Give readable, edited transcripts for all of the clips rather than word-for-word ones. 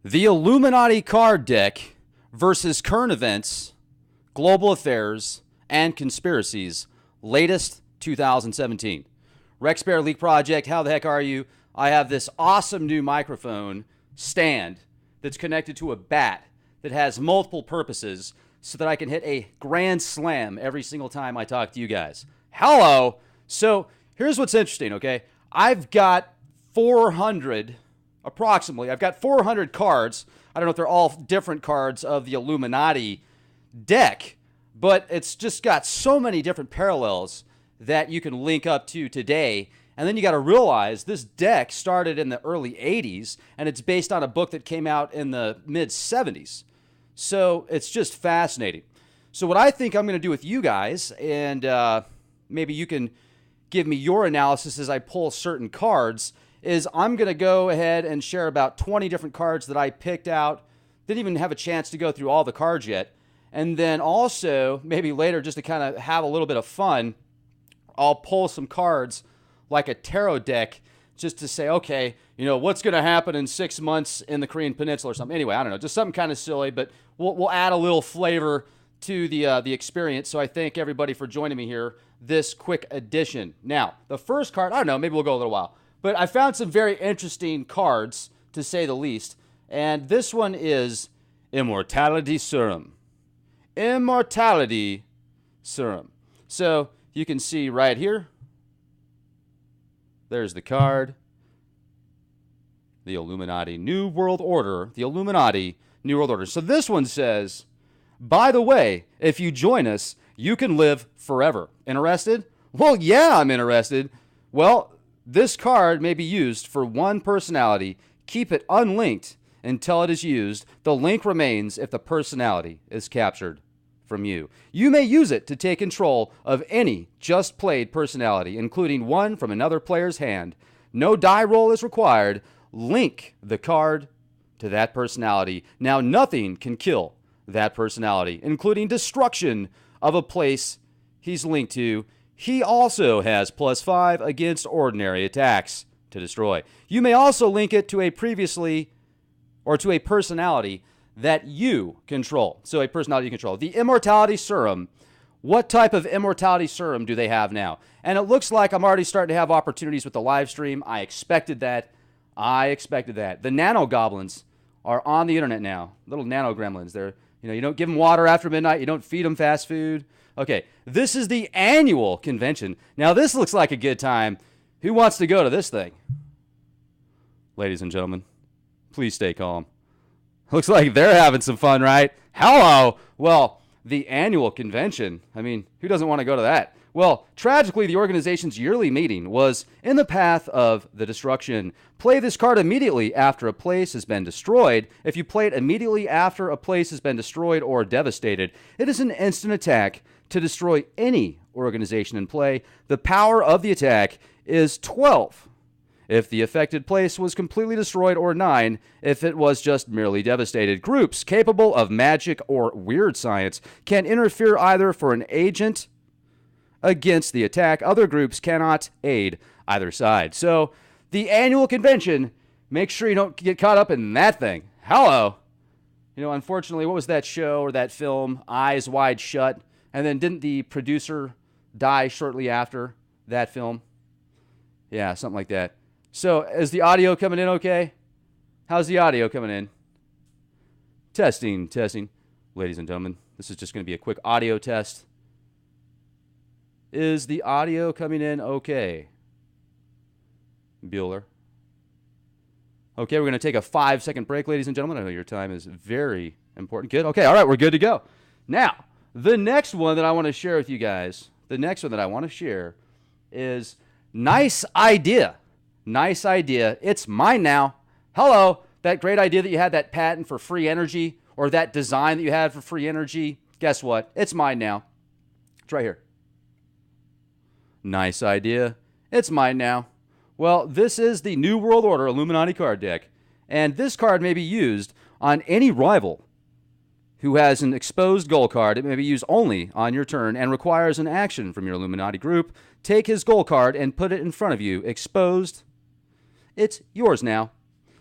The Illuminati card deck versus current events, global affairs, and conspiracies. Latest 2017. Rex Bear Leak Project, how the heck are you? I have this awesome new microphone stand that's connected to a bat that has multiple purposes so that I can hit a grand slam every single time I talk to you guys. Hello! So here's what's interesting, okay? I've got 400 cards. I don't know if they're all different cards of the Illuminati deck, but it's just got so many different parallels that you can link up to today. And then you got to realize this deck started in the early 80s, and it's based on a book that came out in the mid 70s. So it's just fascinating. So what I think I'm going to do with you guys, and maybe you can give me your analysis as I pull certain cards, is I'm going to go ahead and share about 20 different cards that I picked out. Didn't even have a chance to go through all the cards yet. And then also, maybe later, just to kind of have a little bit of fun, I'll pull some cards like a tarot deck just to say, okay, you know, what's going to happen in 6 months in the Korean Peninsula or something. Anyway, I don't know, just something kind of silly, but we'll add a little flavor to the experience. So I thank everybody for joining me here this quick edition. Now, the first card, I don't know, maybe we'll go a little while. But I found some very interesting cards, to say the least. And this one is Immortality Serum. Immortality Serum. So you can see right here. There's the card. The Illuminati New World Order. The Illuminati New World Order. So this one says, by the way, if you join us, you can live forever. Interested? Well, yeah, I'm interested. Well, this card may be used for one personality. Keep it unlinked until it is used. The link remains if the personality is captured from you. You may use it to take control of any just played personality, including one from another player's hand. No die roll is required. Link the card to that personality. Now, nothing can kill that personality, including destruction of a place he's linked to. He also has +5 against ordinary attacks to destroy. You may also link it to a previously or to a personality that you control. So a personality you control. The Immortality Serum. What type of Immortality Serum do they have now? And it looks like I'm already starting to have opportunities with the live stream. I expected that. The Nano Goblins are on the internet now. Little nano gremlins. You don't give them water after midnight. You don't feed them fast food. Okay, this is the annual convention. Now, this looks like a good time. Who wants to go to this thing? Ladies and gentlemen, please stay calm. Looks like they're having some fun, right? Hello! Well, the annual convention. I mean, who doesn't want to go to that? Well, tragically, the organization's yearly meeting was in the path of the destruction. Play this card immediately after a place has been destroyed. If you play it immediately after a place has been destroyed or devastated, it is an instant attack to destroy any organization in play. The power of the attack is 12 if the affected place was completely destroyed, or 9 if it was just merely devastated. Groups capable of magic or weird science can interfere either for an agent against the attack. Other groups cannot aid either side. So the annual convention, make sure you don't get caught up in that thing. Hello. Unfortunately, what was that show or that film, Eyes Wide Shut? And then didn't the producer die shortly after that film? Yeah, something like that. So is the audio coming in okay? How's the audio coming in? Testing. Ladies and gentlemen, this is just going to be a quick audio test. Is the audio coming in okay? Bueller. Okay, we're going to take a 5-second break, ladies and gentlemen. I know your time is very important. Good. Okay, all right, we're good to go. Now, the next one that I want to share with you guys, is nice idea. Nice idea. It's mine now. Hello. That great idea that you had, that patent for free energy, or that design that you had for free energy, guess what? It's mine now. It's right here. Nice idea. It's mine now. Well, this is the New World Order Illuminati card deck, and this card may be used on any rival who has an exposed goal card. It may be used only on your turn and requires an action from your Illuminati group. Take his goal card and put it in front of you. Exposed. It's yours now.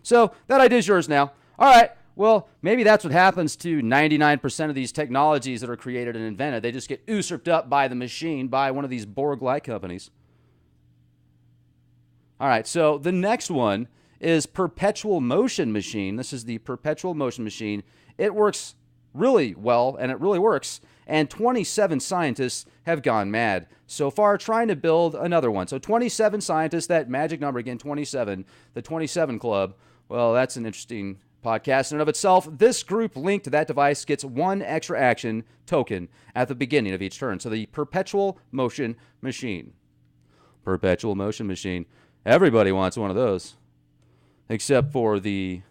So that idea is yours now. All right, well, maybe that's what happens to 99% of these technologies that are created and invented. They just get usurped up by the machine, by one of these Borg-like companies. All right, so the next one is perpetual motion machine. This is the perpetual motion machine. It works really well, and it really works. And 27 scientists have gone mad so far trying to build another one. So 27 scientists, that magic number again, 27, the 27 Club. Well, that's an interesting podcast in and of itself. This group linked to that device gets one extra action token at the beginning of each turn. So the perpetual motion machine. Perpetual motion machine. Everybody wants one of those, except for the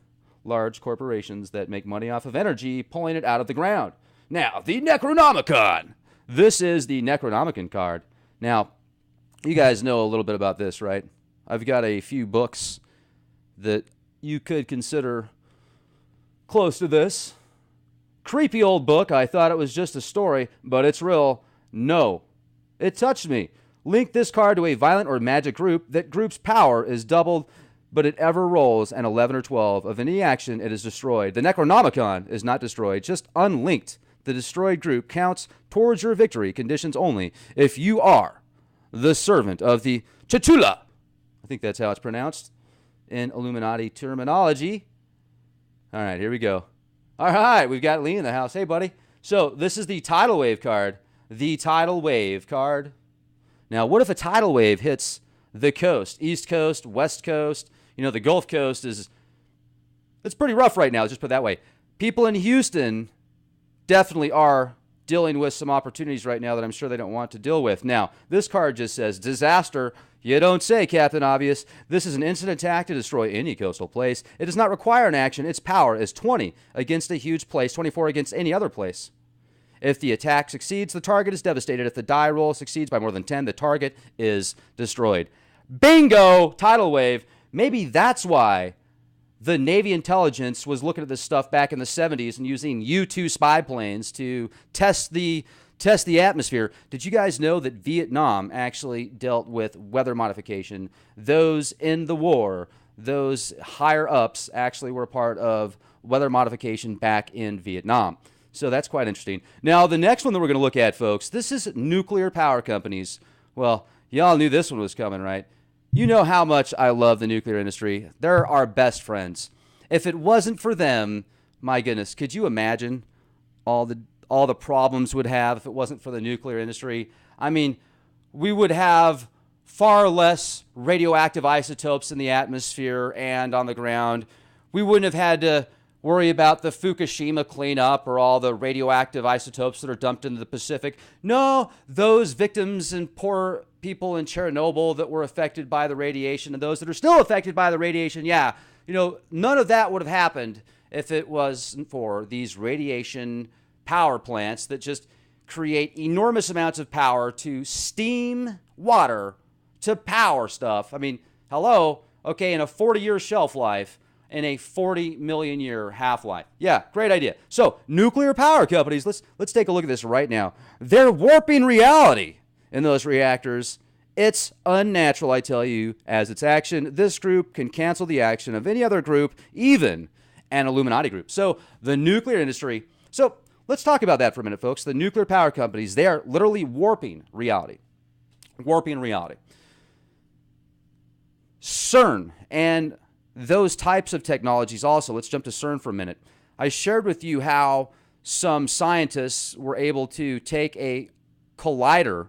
large corporations that make money off of energy pulling it out of the ground. Now, the Necronomicon. This is the Necronomicon card. Now, you guys know a little bit about this, right? I've got a few books that you could consider close to this. Creepy old book. I thought it was just a story, but it's real. No. It touched me. Link this card to a violent or magic group. That group's power is doubled, but it ever rolls an 11 or 12 of any action, it is destroyed. The Necronomicon is not destroyed, just unlinked. The destroyed group counts towards your victory conditions only if you are the servant of the Cthulhu. I think that's how it's pronounced in Illuminati terminology. All right, here we go. All right, we've got Lee in the house. Hey, buddy. So this is the tidal wave card. The tidal wave card. Now, what if a tidal wave hits the coast, East Coast, West Coast? You know, the Gulf Coast it's pretty rough right now, let's just put it that way. People in Houston definitely are dealing with some opportunities right now that I'm sure they don't want to deal with. Now, this card just says, disaster. You don't say, Captain Obvious. This is an instant attack to destroy any coastal place. It does not require an action. Its power is 20 against a huge place, 24 against any other place. If the attack succeeds, the target is devastated. If the die roll succeeds by more than 10, the target is destroyed. Bingo! Tidal wave. Maybe that's why the Navy intelligence was looking at this stuff back in the 70s and using U-2 spy planes to test the atmosphere. Did you guys know that Vietnam actually dealt with weather modification? Those in the war, those higher ups actually were part of weather modification back in Vietnam. So that's quite interesting. Now, the next one that we're going to look at, folks, this is nuclear power companies. Well, y'all knew this one was coming, right? You know how much I love the nuclear industry. They're our best friends. If it wasn't for them, my goodness, could you imagine all the problems we'd have if it wasn't for the nuclear industry? I mean, we would have far less radioactive isotopes in the atmosphere and on the ground. We wouldn't have had to worry about the Fukushima cleanup or all the radioactive isotopes that are dumped into the Pacific. No, those victims and poor people in Chernobyl that were affected by the radiation and those that are still affected by the radiation, none of that would have happened if it wasn't for these radiation power plants that just create enormous amounts of power to steam water to power stuff. I mean, hello, okay, in a 40-year shelf life, in a 40 million year half-life. Yeah, great idea. So, nuclear power companies, let's take a look at this right now. They're warping reality in those reactors. It's unnatural, I tell you, as its action. This group can cancel the action of any other group, even an Illuminati group. So, the nuclear industry. So, let's talk about that for a minute, folks. The nuclear power companies, they are literally warping reality. Warping reality. CERN and those types of technologies also. Let's jump to CERN for a minute. I shared with you how some scientists were able to take a collider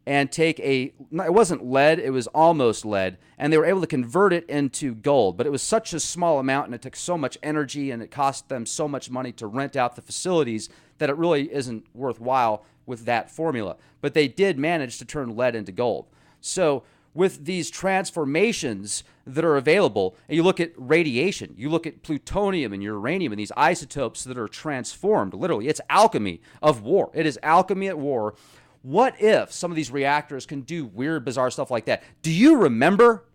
and it wasn't lead, it was almost lead, and they were able to convert it into gold. But it was such a small amount and it took so much energy and it cost them so much money to rent out the facilities that it really isn't worthwhile with that formula. But they did manage to turn lead into gold. So with these transformations that are available, and you look at radiation, you look at plutonium and uranium and these isotopes that are transformed, literally, it's alchemy of war. It is alchemy at war. What if some of these reactors can do weird, bizarre stuff like that? Do you remember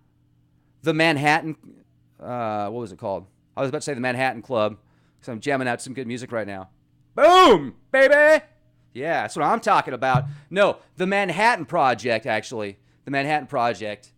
the Manhattan, what was it called? I was about to say the Manhattan Club, because I'm jamming out some good music right now. Boom, baby! Yeah, that's what I'm talking about. No, the Manhattan Project, actually. The Manhattan Project.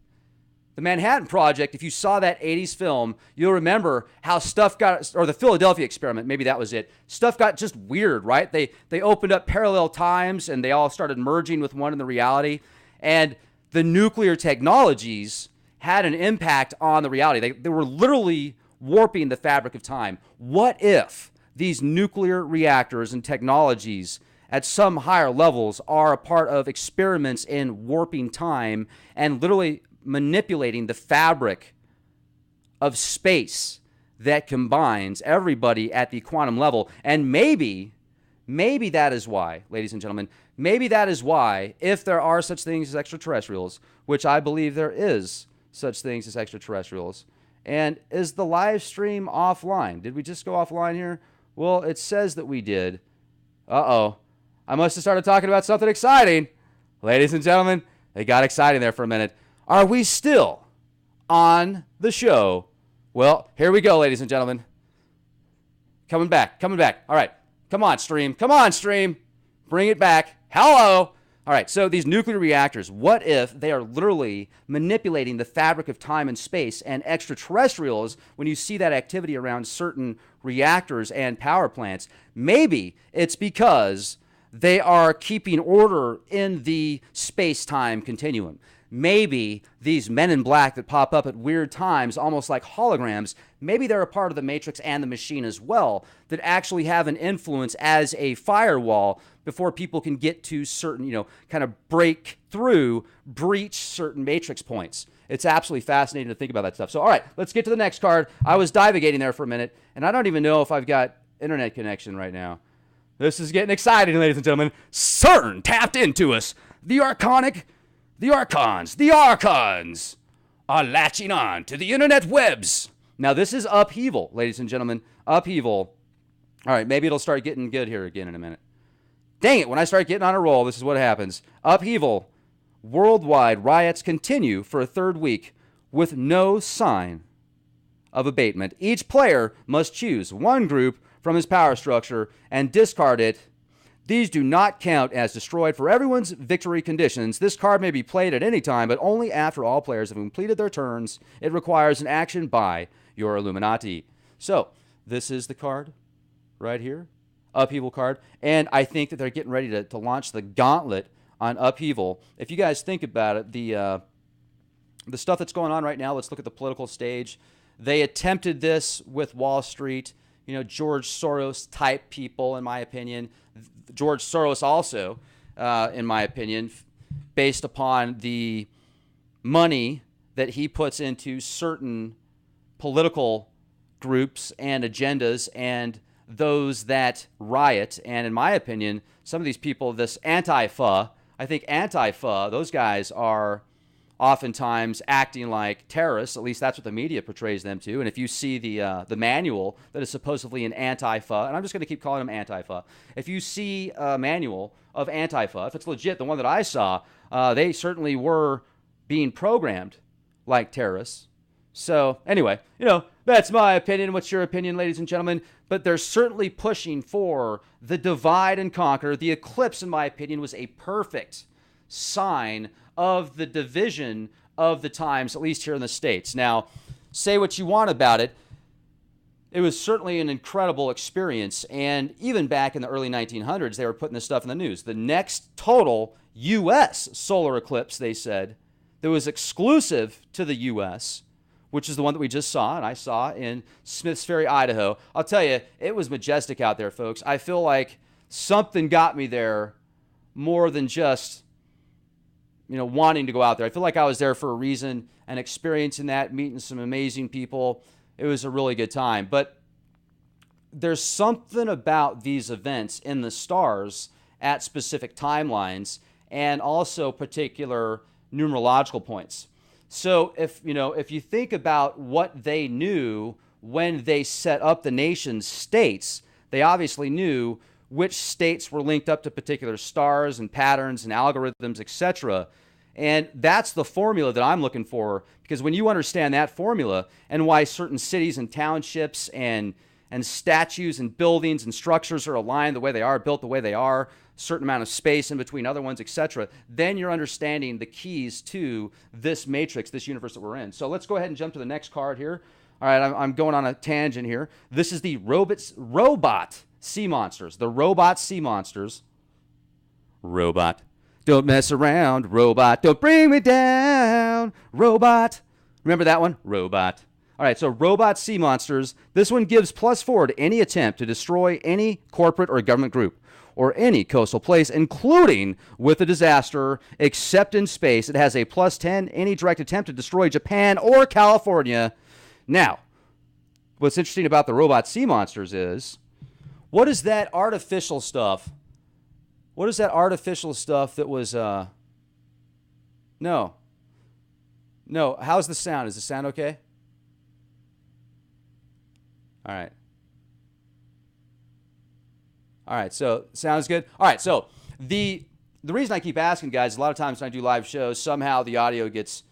The Manhattan Project, if you saw that 80s film, you'll remember how stuff got, or the Philadelphia experiment, maybe that was it. Stuff got just weird, right? They opened up parallel times and they all started merging with one in the reality. And the nuclear technologies had an impact on the reality. They were literally warping the fabric of time. What if these nuclear reactors and technologies at some higher levels are a part of experiments in warping time and literally manipulating the fabric of space that combines everybody at the quantum level? And maybe that is why, ladies and gentlemen, maybe that is why, if there are such things as extraterrestrials, which I believe there is such things as extraterrestrials, and is the live stream offline? Did we just go offline here? Well, it says that we did. Uh-oh. I must have started talking about something exciting. Ladies and gentlemen, it got exciting there for a minute. Are we still on the show? Well, here we go, ladies and gentlemen. Coming back. All right. Come on, stream. Bring it back. Hello. All right, so these nuclear reactors, what if they are literally manipulating the fabric of time and space, and extraterrestrials, when you see that activity around certain reactors and power plants, maybe it's because they are keeping order in the space-time continuum. Maybe these men in black that pop up at weird times, almost like holograms, maybe they're a part of the Matrix and the machine as well, that actually have an influence as a firewall before people can get to certain, kind of break through, breach certain Matrix points. It's absolutely fascinating to think about that stuff. So, all right, let's get to the next card. I was divagating there for a minute, and I don't even know if I've got internet connection right now. This is getting exciting, ladies and gentlemen. CERN tapped into us. The archons are latching on to the internet webs. Now, this is upheaval, ladies and gentlemen. Upheaval. All right, maybe it'll start getting good here again in a minute. Dang it, when I start getting on a roll, this is what happens. Upheaval. Worldwide riots continue for a third week with no sign of abatement. Each player must choose one group from his power structure and discard it. These do not count as destroyed for everyone's victory conditions. This card may be played at any time, but only after all players have completed their turns. It requires an action by your Illuminati. So, this is the card right here. Upheaval card. And I think that they're getting ready to launch the gauntlet on upheaval. If you guys think about it, the stuff that's going on right now, let's look at the political stage. They attempted this with Wall Street, George Soros type people, in my opinion. George Soros also, in my opinion, based upon the money that he puts into certain political groups and agendas and those that riot. And in my opinion, some of these people, this Antifa, I think Antifa, those guys are oftentimes acting like terrorists. At least that's what the media portrays them to. And if you see the manual that is supposedly an Antifa, and I'm just going to keep calling them Antifa, if you see a manual of Antifa, if it's legit, the one that I saw, they certainly were being programmed like terrorists. So anyway, that's my opinion. What's your opinion, ladies and gentlemen? But they're certainly pushing for the divide and conquer. The eclipse, in my opinion, was a perfect sign of the division of the times, at least here in the States. Now, say what you want about it. It was certainly an incredible experience. And even back in the early 1900s, they were putting this stuff in the news. The next total U.S. solar eclipse, they said, that was exclusive to the U.S., which is the one that we just saw, and I saw in Smiths Ferry, Idaho. I'll tell you, it was majestic out there, folks. I feel like something got me there more than just, wanting to go out there. I feel like I was there for a reason and experiencing that, meeting some amazing people. It was a really good time. But there's something about these events in the stars at specific timelines and also particular numerological points. So if you think about what they knew when they set up the nation states, they obviously knew which states were linked up to particular stars and patterns and algorithms, etc. And that's the formula that I'm looking for, because when you understand that formula and why certain cities and townships and and statues and buildings and structures are aligned the way they are, built the way they are, certain amount of space in between other ones, etc., then you're understanding the keys to this matrix, this universe that we're in. So let's go ahead and jump to the next card here. All right, I'm going on a tangent here. This is the robot sea monsters. The robot sea monsters. Robot. Don't mess around. Robot. Don't bring me down. Robot. Remember that one? Robot. All right, so robot sea monsters. This one gives +4 to any attempt to destroy any corporate or government group or any coastal place, including with a disaster, except in space. It has a +10, any direct attempt to destroy Japan or California. Now, what's interesting about the robot sea monsters is, what is that artificial stuff? What is that artificial stuff that was, No, how's the sound? Is the sound okay? All right, so sounds good. All right, so the reason I keep asking, guys, a lot of times when I do live shows, somehow the audio it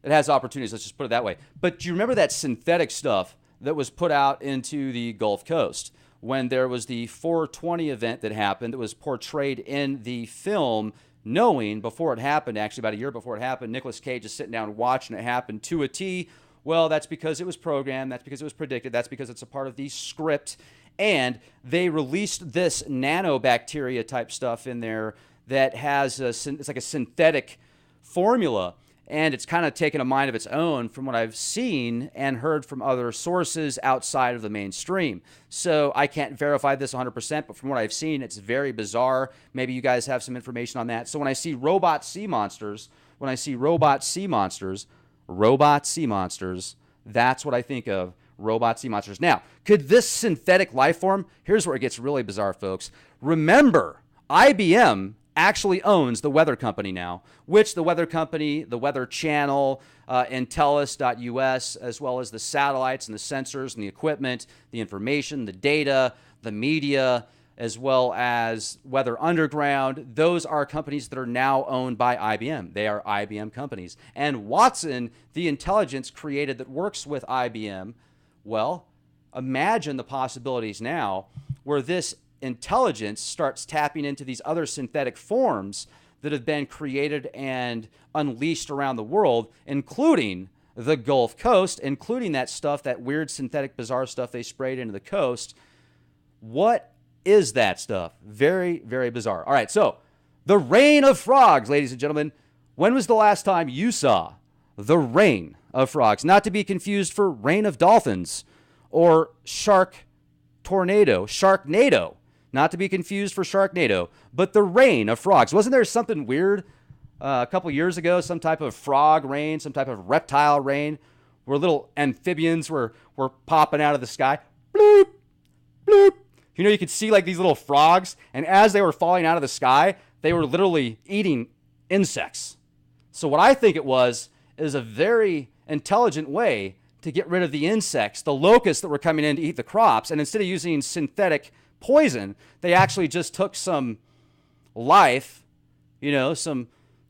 has opportunities, let's just put it that way. But do you remember that synthetic stuff that was put out into the Gulf Coast when there was the 420 event that happened that was portrayed in the film, knowing before it happened, actually about a year before it happened, Nicolas Cage is sitting down watching it happen to a T. Well, that's because it was programmed. That's because it was predicted. That's because it's a part of the script. And they released this nanobacteria type stuff in there that has it's like a synthetic formula. And it's kind of taken a mind of its own from what I've seen and heard from other sources outside of the mainstream. So I can't verify this 100%, but from what I've seen, it's very bizarre. Maybe you guys have some information on that. So when I see robot sea monsters, that's what I think of, robot sea monsters. Now, could this synthetic life form, here's where it gets really bizarre, folks. Remember, IBM actually owns the weather company now, which the weather company, the Weather Channel, Intellis.us, as well as the satellites and the sensors and the equipment, the information, the data, the media, as well as Weather Underground, those are companies that are now owned by IBM. They are IBM companies. And Watson, the intelligence created that works with IBM, well, imagine the possibilities now where this intelligence starts tapping into these other synthetic forms that have been created and unleashed around the world, including the Gulf Coast, including that stuff, that weird synthetic bizarre stuff they sprayed into the coast. What is that stuff? Very, very bizarre. All right, so the rain of frogs, ladies and gentlemen. When was the last time you saw the rain of frogs? Not to be confused for rain of dolphins or Sharknado. Not to be confused for Sharknado, but the rain of frogs. Wasn't there something weird a couple years ago, some type of frog rain, some type of reptile rain, where little amphibians were popping out of the sky? Bloop, bloop. You know, you could see like these little frogs, and as they were falling out of the sky, they were literally eating insects. So what I think it was is a very intelligent way to get rid of the insects, the locusts that were coming in to eat the crops, and instead of using synthetic poison, they actually just took some life, you know, some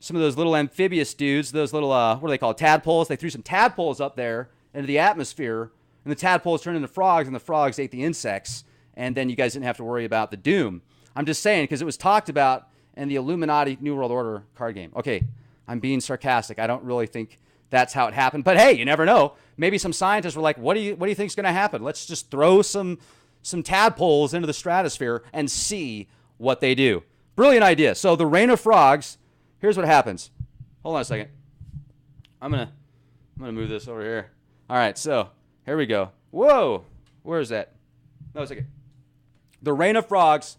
of those little amphibious dudes, those little, what are they called, tadpoles? They threw some tadpoles up there into the atmosphere, and the tadpoles turned into frogs, and the frogs ate the insects, and then you guys didn't have to worry about the doom. I'm just saying, because it was talked about in the Illuminati New World Order card game. Okay, I'm being sarcastic. I don't really think that's how it happened, but hey, you never know. Maybe some scientists were like, what do you think is going to happen? Let's just throw some tadpoles into the stratosphere and see what they do. Brilliant idea. So the rain of frogs, here's what happens. Hold on a second. I'm gonna move this over here. All right, so here we go. Whoa, where is that? No, a second. The rain of frogs,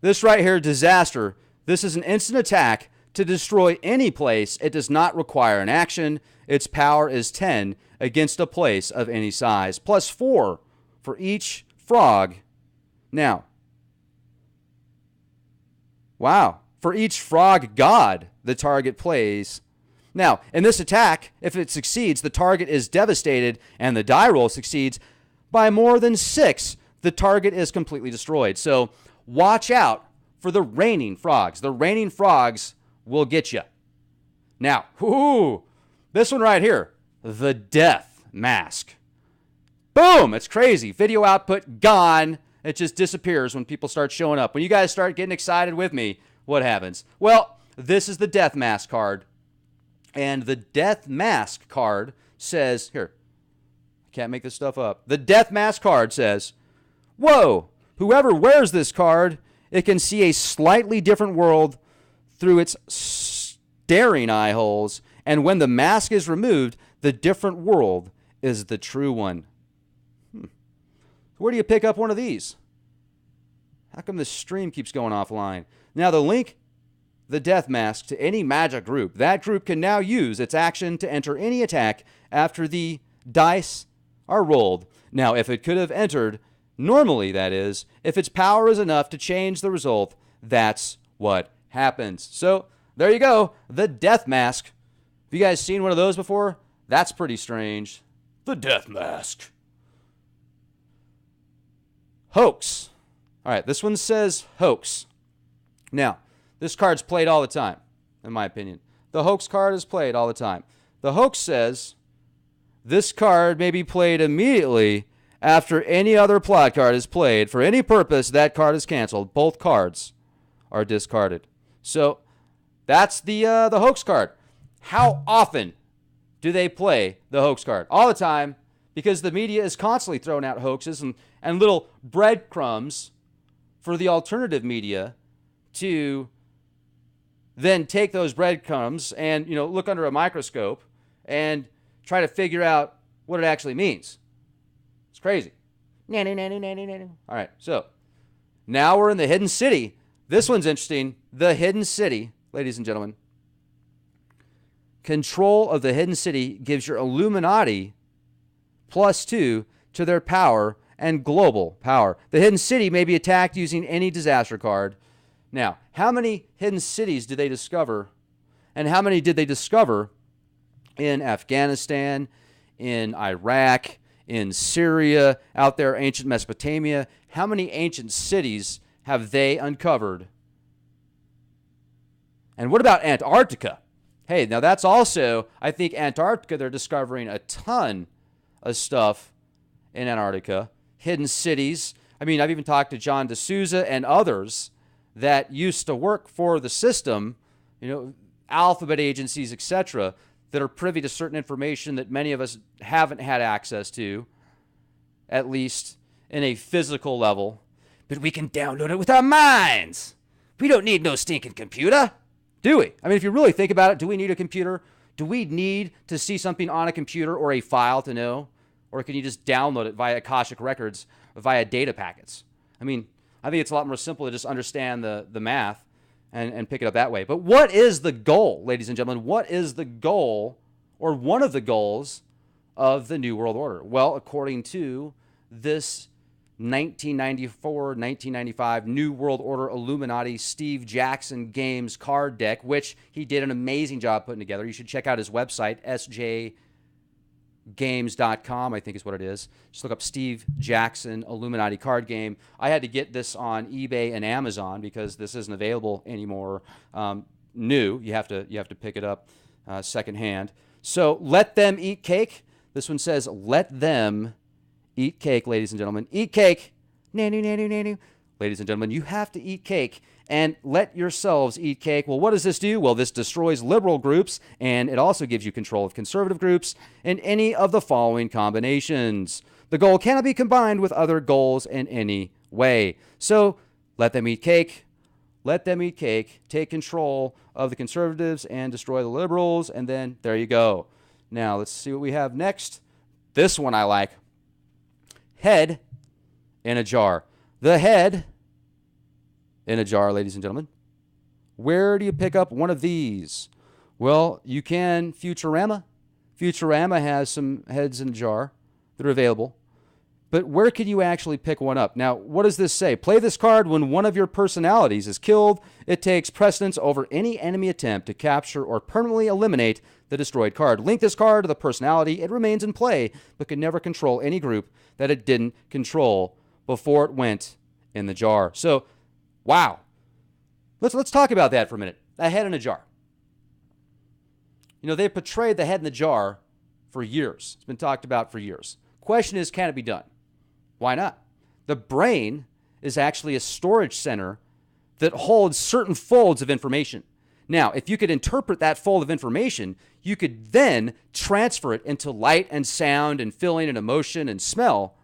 this right here, disaster. This is an instant attack to destroy any place. It does not require an action. Its power is 10 against a place of any size, +4 for each frog. Now, wow, for each frog god the target plays. Now, in this attack, if it succeeds, the target is devastated, and the die roll succeeds by more than 6. The target is completely destroyed. So watch out for the raining frogs. The raining frogs will get you. Now, this one right here, the death mask. Boom! It's crazy. Video output gone. It just disappears when people start showing up. When you guys start getting excited with me, what happens? Well, this is the Death Mask card. And the Death Mask card says, here, I can't make this stuff up. The Death Mask card says, whoa, whoever wears this card, it can see a slightly different world through its staring eye holes. And when the mask is removed, the different world is the true one. Where do you pick up one of these? How come this stream keeps going offline? Now, the link the Death Mask to any magic group. That group can now use its action to enter any attack after the dice are rolled. Now, if it could have entered normally, that is, if its power is enough to change the result, that's what happens. So, there you go. The Death Mask. Have you guys seen one of those before? That's pretty strange. The Death Mask. Hoax. All right, this one says hoax. Now, this card's played all the time, in my opinion. The hoax card is played all the time. The hoax says this card may be played immediately after any other plot card is played. For any purpose, that card is canceled. Both cards are discarded. So that's the hoax card. How often do they play the hoax card? All the time, because the media is constantly throwing out hoaxes and little breadcrumbs for the alternative media to then take those breadcrumbs and, look under a microscope and try to figure out what it actually means. It's crazy. All right, so now we're in the Hidden City. This one's interesting. The Hidden City, ladies and gentlemen. Control of the Hidden City gives your Illuminati +2 to their power and global power. The Hidden City may be attacked using any disaster card. Now, how many hidden cities did they discover? And how many did they discover in Afghanistan, in Iraq, in Syria, out there, ancient Mesopotamia? How many ancient cities have they uncovered? And what about Antarctica? Hey, now that's also, I think Antarctica, they're discovering a ton of stuff in Antarctica. Hidden cities. I mean, I've even talked to John D'Souza and others that used to work for the system, alphabet agencies, etc., that are privy to certain information that many of us haven't had access to, at least in a physical level. But we can download it with our minds. We don't need no stinking computer, do we? I mean, if you really think about it, do we need a computer? Do we need to see something on a computer or a file to know? Or can you just download it via Akashic Records, via data packets? I mean, I think it's a lot more simple to just understand the math and pick it up that way. But what is the goal, ladies and gentlemen? What is the goal, or one of the goals, of the New World Order? Well, according to this 1994-1995 New World Order Illuminati Steve Jackson Games card deck, which he did an amazing job putting together. You should check out his website, sjgames.com, I think is what it is. Just look up Steve Jackson Illuminati card game. I had to get this on eBay and Amazon because this isn't available anymore. New, you have to pick it up secondhand. So let them eat cake. This one says, let them eat cake, ladies and gentlemen. Eat cake. Nanu, nanu, nanu. Ladies and gentlemen, you have to eat cake and let yourselves eat cake. Well, what does this do? Well, this destroys liberal groups, and it also gives you control of conservative groups in any of the following combinations. The goal cannot be combined with other goals in any way. So let them eat cake. Let them eat cake. Take control of the conservatives and destroy the liberals, and then there you go. Now, let's see what we have next. This one I like. Head in a jar. The head in a jar, ladies and gentlemen. Where do you pick up one of these? Well, you can Futurama. Futurama has some heads in a jar that are available. But where can you actually pick one up? Now, what does this say? Play this card when one of your personalities is killed. It takes precedence over any enemy attempt to capture or permanently eliminate the destroyed card. Link this card to the personality. It remains in play, but can never control any group that it didn't control before it went in the jar. So, wow. Let's talk about that for a minute. A head in a jar. They portrayed the head in the jar for years. It's been talked about for years. Question is, can it be done? Why not? The brain is actually a storage center that holds certain folds of information. Now, if you could interpret that fold of information, you could then transfer it into light and sound and feeling and emotion and smell,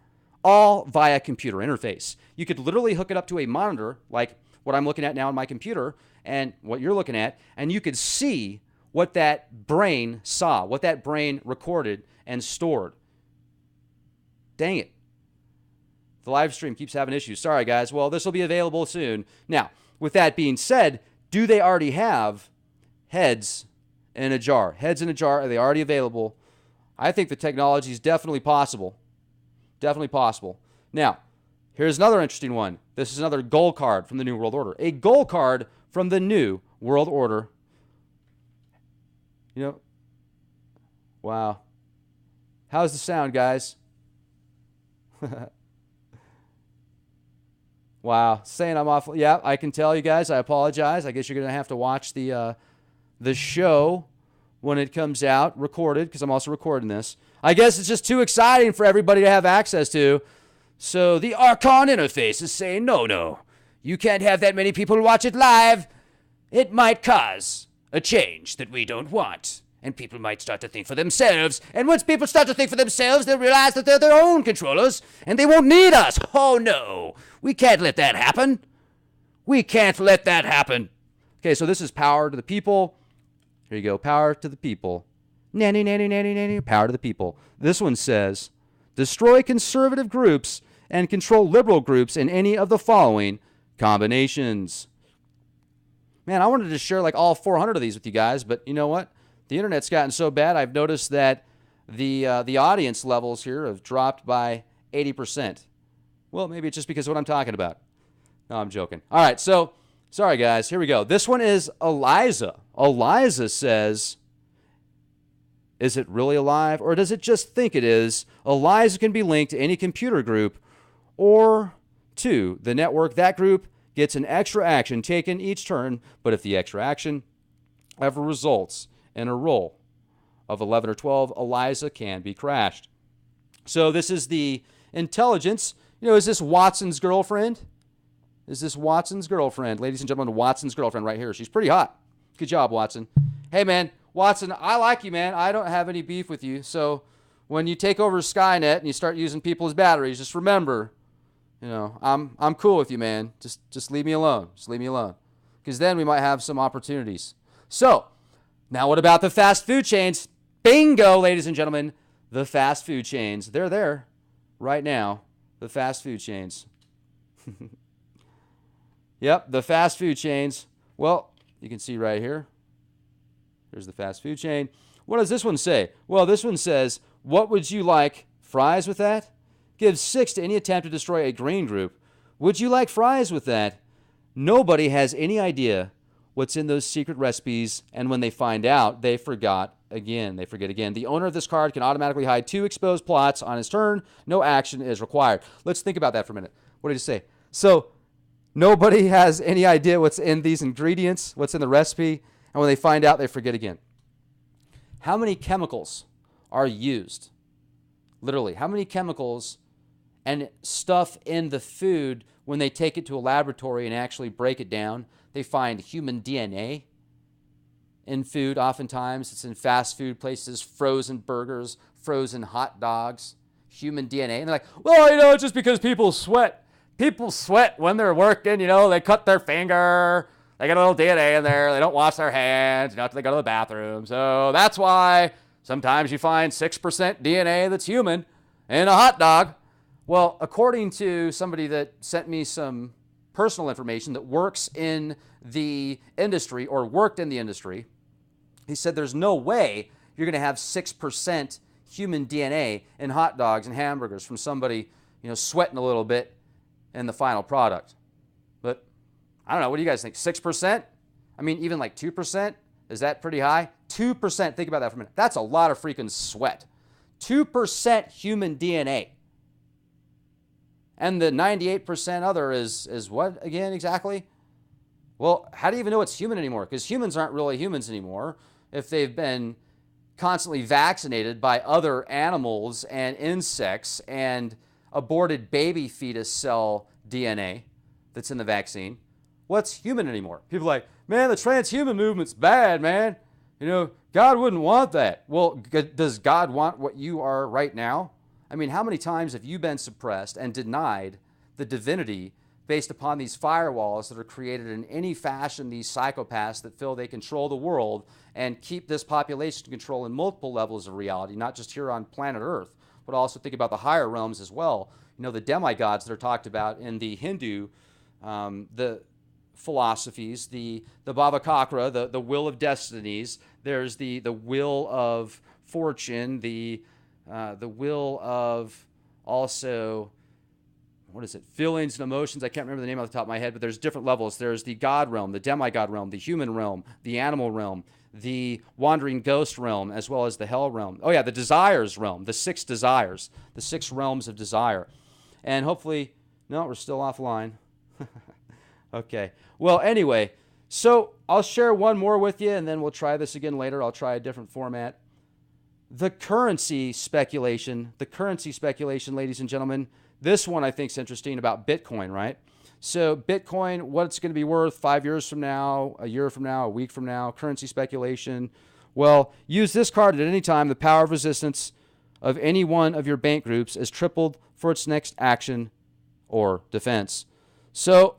all via computer interface. You could literally hook it up to a monitor, like what I'm looking at now on my computer and what you're looking at, and you could see what that brain saw, what that brain recorded and stored. Dang it. The live stream keeps having issues. Sorry, guys. Well, this will be available soon. Now, with that being said, do they already have heads in a jar? Heads in a jar, are they already available? I think the technology is definitely possible. Definitely possible. Now, here's another interesting one. This is another goal card from the New World Order. A goal card from the New World Order. You know, wow. How's the sound, guys? Wow, saying I'm off. Yeah, I can tell you guys. I apologize. I guess you're going to have to watch the show when it comes out, recorded, because I'm also recording this. I guess it's just too exciting for everybody to have access to. So the Archon interface is saying, no, you can't have that many people watch it live. It might cause a change that we don't want. And people might start to think for themselves. And once people start to think for themselves, they'll realize that they're their own controllers, and they won't need us. Oh, no. We can't let that happen. We can't let that happen. Okay, so this is power to the people. Here you go. Power to the people. Nanny, nanny, nanny, nanny. Power to the people. This one says, destroy conservative groups and control liberal groups in any of the following combinations. Man, I wanted to share like all 400 of these with you guys, but you know what? The internet's gotten so bad, I've noticed that the audience levels here have dropped by 80%. Well, maybe it's just because of what I'm talking about. No, I'm joking. All right, so, sorry guys, here we go. This one is Eliza. Eliza says, is it really alive, or does it just think it is? Eliza can be linked to any computer group or to the network. That group gets an extra action taken each turn, but if the extra action ever results in a roll of 11 or 12, Eliza can be crashed. So this is the intelligence. You know, is this Watson's girlfriend? Is this Watson's girlfriend? Ladies and gentlemen, Watson's girlfriend right here. She's pretty hot. Good job, Watson. Hey, man, Watson, I like you, man. I don't have any beef with you. So when you take over Skynet and you start using people's batteries, just remember, you know, I'm cool with you, man. Just leave me alone. Just leave me alone. Because then we might have some opportunities. So, now what about the fast food chains? Bingo, ladies and gentlemen. The fast food chains. They're there right now. The fast food chains. Yep, the fast food chains. Well, you can see right here. There's the fast food chain. What does this one say? Well, this one says, what would you like? Fries with that? Give 6 to any attempt to destroy a green group. Would you like fries with that? Nobody has any idea what's in those secret recipes, and when they find out, they forget again. The owner of this card can automatically hide 2 exposed plots on his turn. No action is required. Let's think about that for a minute. What did he say? So, nobody has any idea what's in these ingredients, what's in the recipe, and when they find out, they forget again. How many chemicals are used? Literally, how many chemicals and stuff in the food when they take it to a laboratory and actually break it down? They find human DNA in food oftentimes. It's in fast food places, frozen burgers, frozen hot dogs, human DNA. And they're like, well, you know, it's just because people sweat. People sweat when they're working, you know, they cut their finger, they get a little DNA in there, they don't wash their hands, you know, after they go to the bathroom. So that's why sometimes you find 6% DNA that's human in a hot dog. Well, according to somebody that sent me some personal information that works in the industry or worked in the industry, he said there's no way you're going to have 6% human DNA in hot dogs and hamburgers from somebody, you know, sweating a little bit in the final product. But I don't know. What do you guys think? 6%? I mean, even like 2%? Is that pretty high? 2%. Think about that for a minute. That's a lot of freaking sweat. 2% human DNA. And the 98% other is what again exactly? Well, how do you even know it's human anymore? Because humans aren't really humans anymore if they've been constantly vaccinated by other animals and insects and aborted baby fetus cell DNA that's in the vaccine, what's human anymore? People are like, man, the transhuman movement's bad, man. You know, God wouldn't want that. Well, does God want what you are right now? I mean, how many times have you been suppressed and denied the divinity based upon these firewalls that are created in any fashion, these psychopaths that feel they control the world and keep this population control in multiple levels of reality, not just here on planet Earth, but also think about the higher realms as well. You know, the demigods that are talked about in the Hindu, the philosophies, the Baba Chakra, the will of destinies. There's the will of fortune, the will of also, what is it, feelings and emotions. I can't remember the name off the top of my head, but there's different levels. There's the God realm, the demigod realm, the human realm, the animal realm, the wandering ghost realm, as well as the hell realm. Oh yeah, the desires realm, the 6 desires, the 6 realms of desire. And hopefully, no, we're still offline. Okay. Well, anyway, so I'll share one more with you, and then we'll try this again later. I'll try a different format. The currency speculation, ladies and gentlemen, this one I think is interesting about Bitcoin, right? So Bitcoin, what it's going to be worth 5 years from now, a year from now, a week from now, currency speculation. Well, use this card at any time. The power of resistance of any one of your bank groups is tripled for its next action or defense. So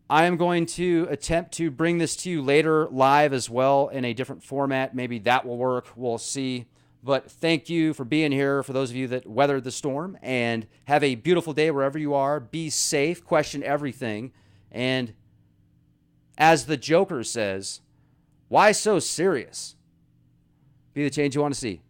I am going to attempt to bring this to you later live as well in a different format. Maybe that will work. We'll see. But thank you for being here, for those of you that weathered the storm, and have a beautiful day wherever you are. Be safe, question everything. And as the Joker says, why so serious? Be the change you want to see.